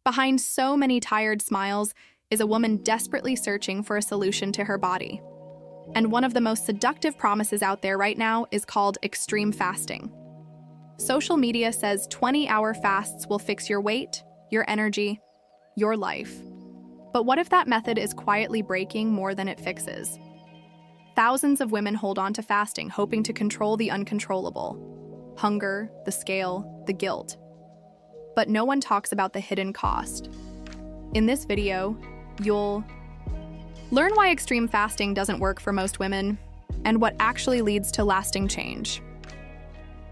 Behind so many tired smiles is a woman desperately searching for a solution to her body. And one of the most seductive promises out there right now is called extreme fasting. Social media says 20-hour fasts will fix your weight, your energy, your life. But what if that method is quietly breaking more than it fixes? Thousands of women hold on to fasting, hoping to control the uncontrollable: hunger, the scale, the guilt. But no one talks about the hidden cost. In this video, you'll learn why extreme fasting doesn't work for most women and what actually leads to lasting change.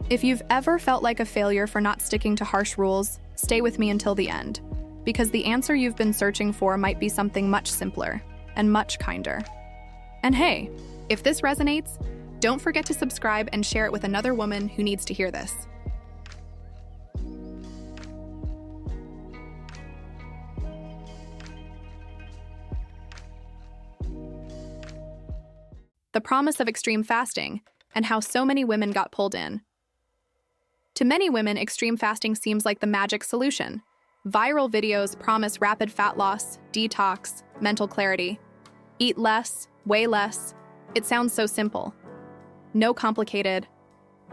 If you've ever felt like a failure for not sticking to harsh rules, stay with me until the end, because the answer you've been searching for might be something much simpler and much kinder. And hey, if this resonates, don't forget to subscribe and share it with another woman who needs to hear this. The promise of extreme fasting and how so many women got pulled in. To many women, extreme fasting seems like the magic solution. Viral videos promise rapid fat loss, detox, mental clarity. Eat less, weigh less. It sounds so simple. No complicated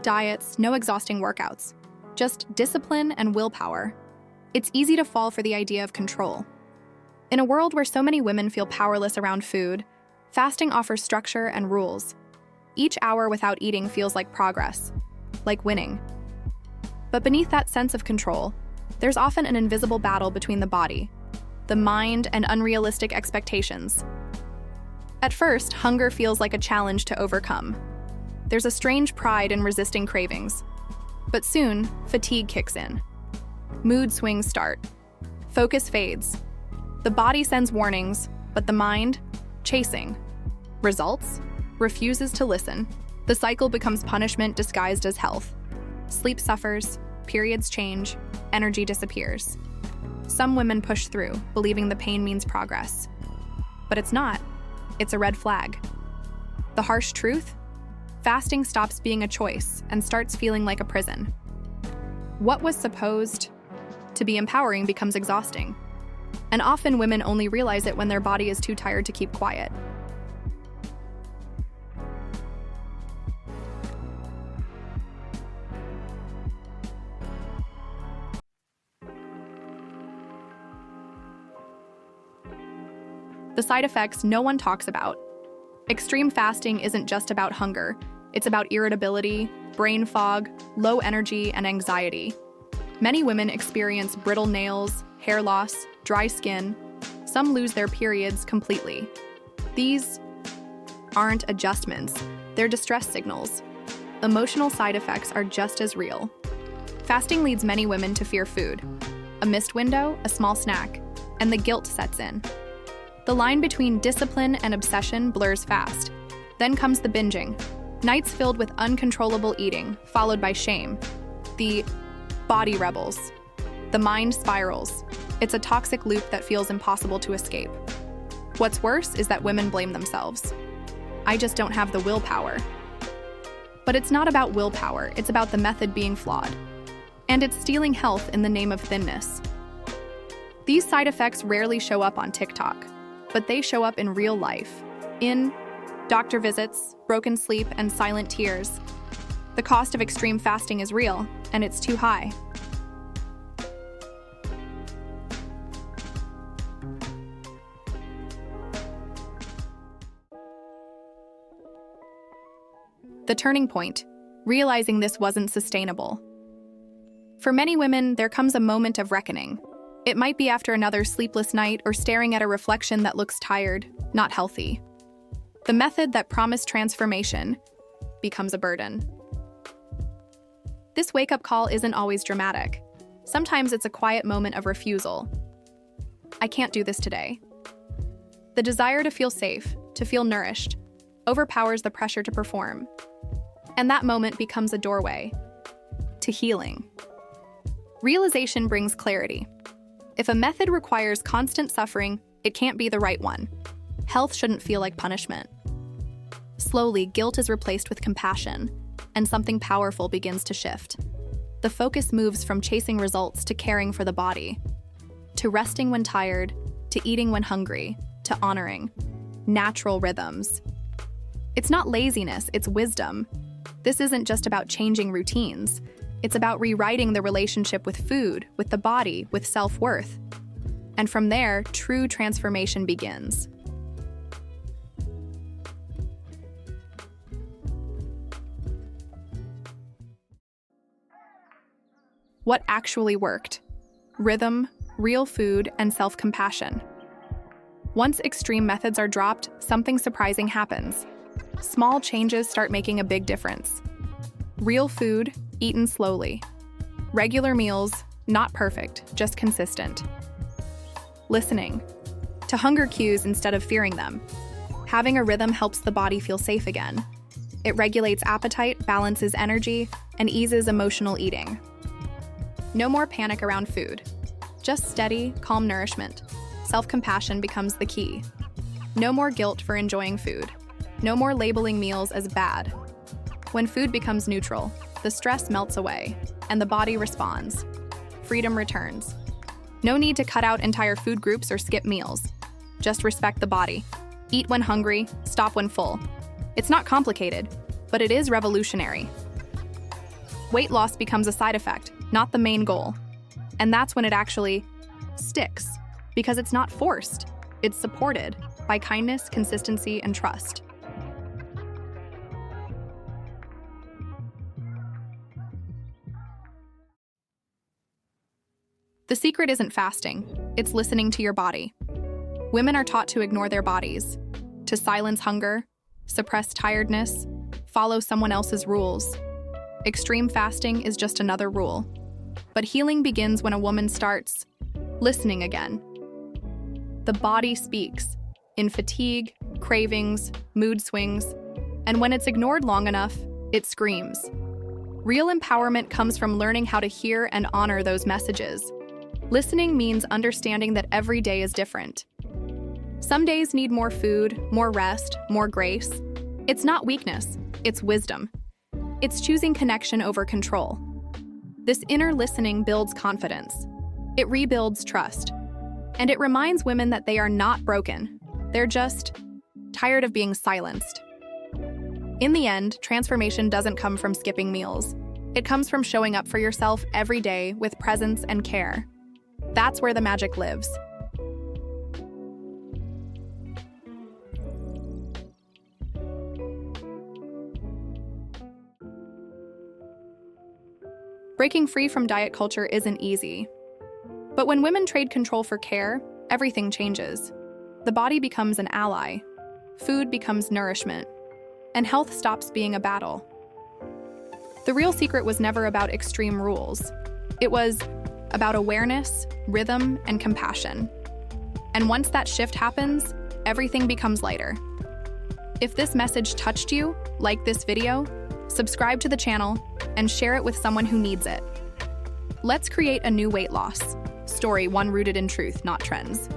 diets, no exhausting workouts. Just discipline and willpower. It's easy to fall for the idea of control. In a world where so many women feel powerless around food, fasting offers structure and rules. Each hour without eating feels like progress, like winning. But beneath that sense of control, there's often an invisible battle between the body, the mind, and unrealistic expectations. At first, hunger feels like a challenge to overcome. There's a strange pride in resisting cravings. But soon, fatigue kicks in. Mood swings start. Focus fades. The body sends warnings, but the mind, chasing. Results? Refuses to listen. The cycle becomes punishment disguised as health. Sleep suffers, periods change, energy disappears. Some women push through, believing the pain means progress. But it's not. It's a red flag. The harsh truth? Fasting stops being a choice and starts feeling like a prison. What was supposed to be empowering becomes exhausting. And often women only realize it when their body is too tired to keep quiet. The side effects no one talks about. Extreme fasting isn't just about hunger. It's about irritability, brain fog, low energy, and anxiety. Many women experience brittle nails, hair loss, dry skin. Some lose their periods completely. These aren't adjustments, they're distress signals. Emotional side effects are just as real. Fasting leads many women to fear food. A missed window, a small snack, and the guilt sets in. The line between discipline and obsession blurs fast. Then comes the binging. Nights filled with uncontrollable eating, followed by shame. The body rebels. The mind spirals. It's a toxic loop that feels impossible to escape. What's worse is that women blame themselves. I just don't have the willpower. But it's not about willpower, it's about the method being flawed. And it's stealing health in the name of thinness. These side effects rarely show up on TikTok, but they show up in real life. In doctor visits, broken sleep, and silent tears. The cost of extreme fasting is real, and it's too high. The turning point, realizing this wasn't sustainable. For many women, there comes a moment of reckoning. It might be after another sleepless night or staring at a reflection that looks tired, not healthy. The method that promised transformation becomes a burden. This wake-up call isn't always dramatic. Sometimes it's a quiet moment of refusal. I can't do this today. The desire to feel safe, to feel nourished, overpowers the pressure to perform. And that moment becomes a doorway to healing. Realization brings clarity. If a method requires constant suffering, it can't be the right one. Health shouldn't feel like punishment. Slowly, guilt is replaced with compassion, and something powerful begins to shift. The focus moves from chasing results to caring for the body. to resting when tired, to eating when hungry, to honoring natural rhythms. It's not laziness, it's wisdom. This isn't just about changing routines. It's about rewriting the relationship with food, with the body, with self-worth. And from there, true transformation begins. What actually worked? Rhythm, real food, and self-compassion. Once extreme methods are dropped, something surprising happens. Small changes start making a big difference. Real food, eaten slowly. Regular meals, not perfect, just consistent. Listening to hunger cues instead of fearing them. Having a rhythm helps the body feel safe again. It regulates appetite, balances energy, and eases emotional eating. No more panic around food. Just steady, calm nourishment. Self-compassion becomes the key. No more guilt for enjoying food. No more labeling meals as bad. When food becomes neutral, the stress melts away, and the body responds. Freedom returns. No need to cut out entire food groups or skip meals. Just respect the body. Eat when hungry, stop when full. It's not complicated, but it is revolutionary. Weight loss becomes a side effect, not the main goal. And that's when it actually sticks, because it's not forced. It's supported by kindness, consistency, and trust. The secret isn't fasting, it's listening to your body. Women are taught to ignore their bodies, to silence hunger, suppress tiredness, follow someone else's rules. Extreme fasting is just another rule. But healing begins when a woman starts listening again. The body speaks in fatigue, cravings, mood swings, and when it's ignored long enough, it screams. Real empowerment comes from learning how to hear and honor those messages. Listening means understanding that every day is different. Some days need more food, more rest, more grace. It's not weakness, it's wisdom. It's choosing connection over control. This inner listening builds confidence. It rebuilds trust. And it reminds women that they are not broken. They're just tired of being silenced. In the end, transformation doesn't come from skipping meals. It comes from showing up for yourself every day with presence and care. That's where the magic lives. Breaking free from diet culture isn't easy. But when women trade control for care, everything changes. The body becomes an ally, food becomes nourishment, and health stops being a battle. The real secret was never about extreme rules. It was about awareness, rhythm, and compassion. And once that shift happens, everything becomes lighter. If this message touched you, like this video, subscribe to the channel, and share it with someone who needs it. Let's create a new weight loss story, one rooted in truth, not trends.